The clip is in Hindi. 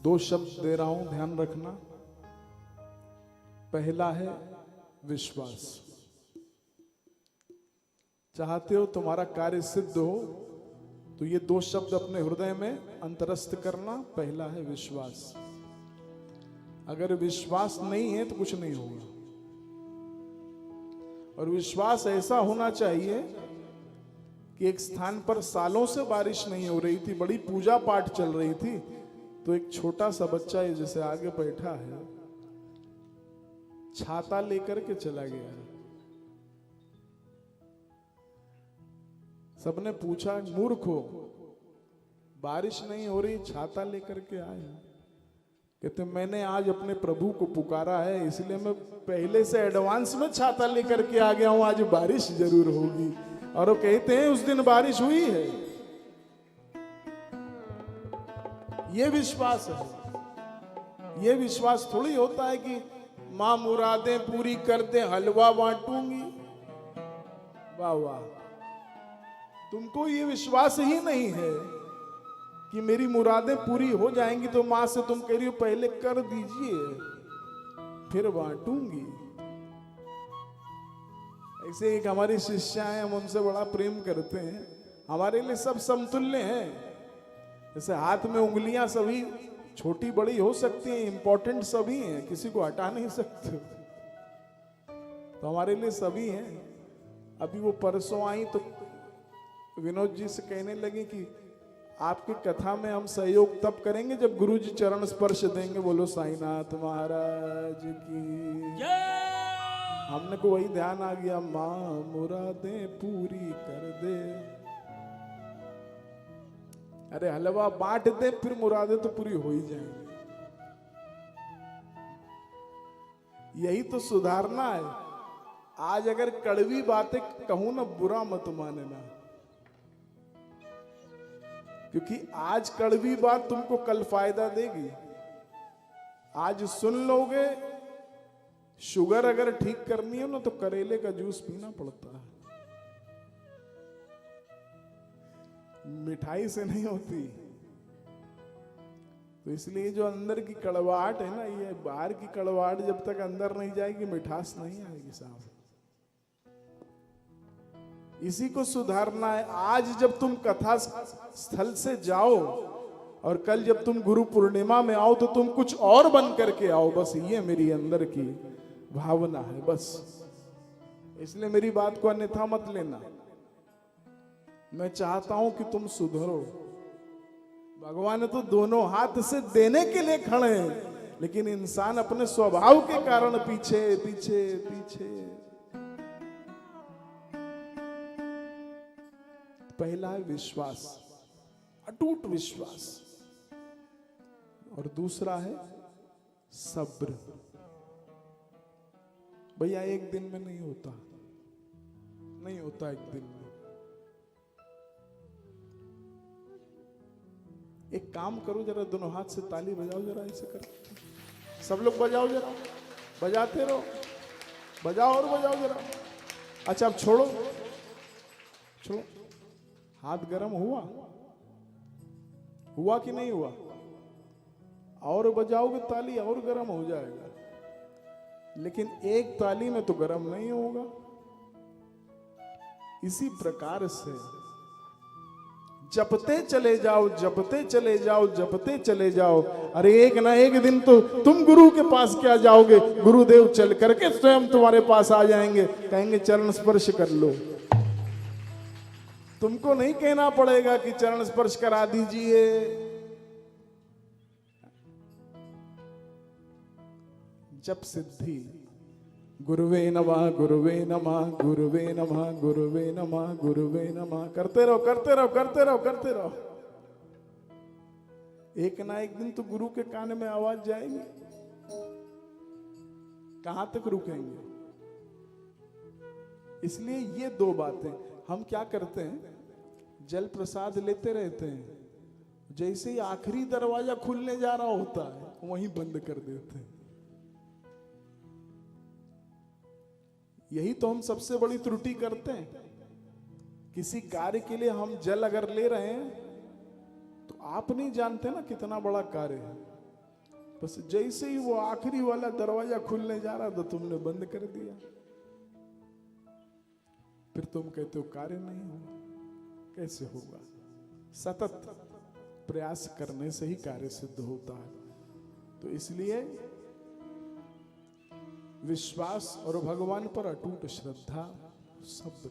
दो शब्द दे रहा हूं, ध्यान रखना। पहला है विश्वास। चाहते हो तुम्हारा कार्य सिद्ध हो तो ये दो शब्द अपने हृदय में अंतरस्थ करना। पहला है विश्वास। अगर विश्वास नहीं है तो कुछ नहीं होगा। और विश्वास ऐसा होना चाहिए कि एक स्थान पर सालों से बारिश नहीं हो रही थी, बड़ी पूजा पाठ चल रही थी, तो एक छोटा सा बच्चा ये जैसे आगे बैठा है, छाता लेकर के चला गया। सबने पूछा, मूर्ख हो, बारिश नहीं हो रही, छाता लेकर के आए? कहते मैंने आज अपने प्रभु को पुकारा है, इसलिए मैं पहले से एडवांस में छाता लेकर के आ गया हूं, आज बारिश जरूर होगी। और वो कहते हैं उस दिन बारिश हुई है। ये विश्वास है। ये विश्वास थोड़ी होता है कि मां मुरादें पूरी कर दे, हलवा बांटूंगी। वाह वाह, तुमको ये विश्वास ही नहीं है कि मेरी मुरादें पूरी हो जाएंगी, तो मां से तुम कह रही हो पहले कर दीजिए फिर बांटूंगी। ऐसे एक हमारी शिष्या है, हम उनसे बड़ा प्रेम करते हैं, हमारे लिए सब समतुल्य हैं। जैसे हाथ में उंगलियां सभी छोटी बड़ी हो सकती हैं, इंपॉर्टेंट सभी हैं, किसी को हटा नहीं सकते, तो हमारे लिए सभी हैं। अभी वो परसों आई तो विनोद जी से कहने लगे कि आपकी कथा में हम सहयोग तब करेंगे जब गुरु जी चरण स्पर्श देंगे। बोलो साईनाथ महाराज की। हमने को वही ध्यान आ गया, मां मुरादें पूरी कर दे। अरे हलवा बांट दे फिर मुरादें तो पूरी हो ही जाएंगी। यही तो सुधारना है। आज अगर कड़वी बातें कहूं ना, बुरा मत मानना, क्योंकि आज कड़वी बात तुमको कल फायदा देगी। आज सुन लोगे, शुगर अगर ठीक करनी है ना तो करेले का जूस पीना पड़ता है, मिठाई से नहीं होती। तो इसलिए जो अंदर की कड़वाहट है ना, ये बाहर की कड़वाहट जब तक अंदर नहीं जाएगी मिठास नहीं आएगी साहब। इसी को सुधारना है। आज जब तुम कथा स्थल से जाओ और कल जब तुम गुरु पूर्णिमा में आओ तो तुम कुछ और बन करके आओ। बस ये मेरी अंदर की भावना है, बस। इसलिए मेरी बात को अन्यथा मत लेना। मैं चाहता हूं कि तुम सुधरो। भगवान तो दोनों हाथ से देने के लिए खड़े हैं, लेकिन इंसान अपने स्वभाव के कारण पीछे पीछे पीछे। पहला है विश्वास, अटूट विश्वास, और दूसरा है सब्र। भैया एक दिन में नहीं होता, नहीं होता एक दिन में। एक काम करो, जरा दोनों हाथ से ताली बजाओ, जरा ऐसे करो, सब लोग बजाओ, जरा बजाते रहो, बजाओ और बजाओ जरा। अच्छा अब छोड़ो, छोड़ो। हाथ गर्म हुआ, हुआ कि नहीं हुआ? और बजाओगे ताली और गर्म हो जाएगा, लेकिन एक ताली में तो गर्म नहीं होगा। इसी प्रकार से जपते चले जाओ, जपते चले जाओ, जपते चले जाओ। अरे एक ना एक दिन तो तुम गुरु के पास क्या जाओगे, गुरुदेव चल करके स्वयं तुम्हारे पास आ जाएंगे, कहेंगे चरण स्पर्श कर लो। तुमको नहीं कहना पड़ेगा कि चरण स्पर्श करा दीजिए। जप सिद्धि। गुरुवे नमः, गुरुवे नमः, गुरुवे नमः, गुरुवे नमः, गुरुवे नमः। करते रहो, करते रहो, करते रहो, करते रहो। एक ना एक दिन तो गुरु के कान में आवाज जाएगी। कहां तक रुकेंगे? इसलिए ये दो बातें हम क्या करते हैं, जल प्रसाद लेते रहते हैं, जैसे ही आखिरी दरवाजा खुलने जा रहा होता है वहीं बंद कर देते हैं। यही तो हम सबसे बड़ी त्रुटि करते हैं। किसी कार्य के लिए हम जल अगर ले रहे हैं तो आप नहीं जानते ना कितना बड़ा कार्य है। बस जैसे ही वो आखिरी वाला दरवाजा खुलने जा रहा था तुमने बंद कर दिया, फिर तुम कहते हो कार्य नहीं हुआ। कैसे होगा? सतत प्रयास करने से ही कार्य सिद्ध होता है। तो इसलिए विश्वास और भगवान पर अटूट श्रद्धा, सब्र,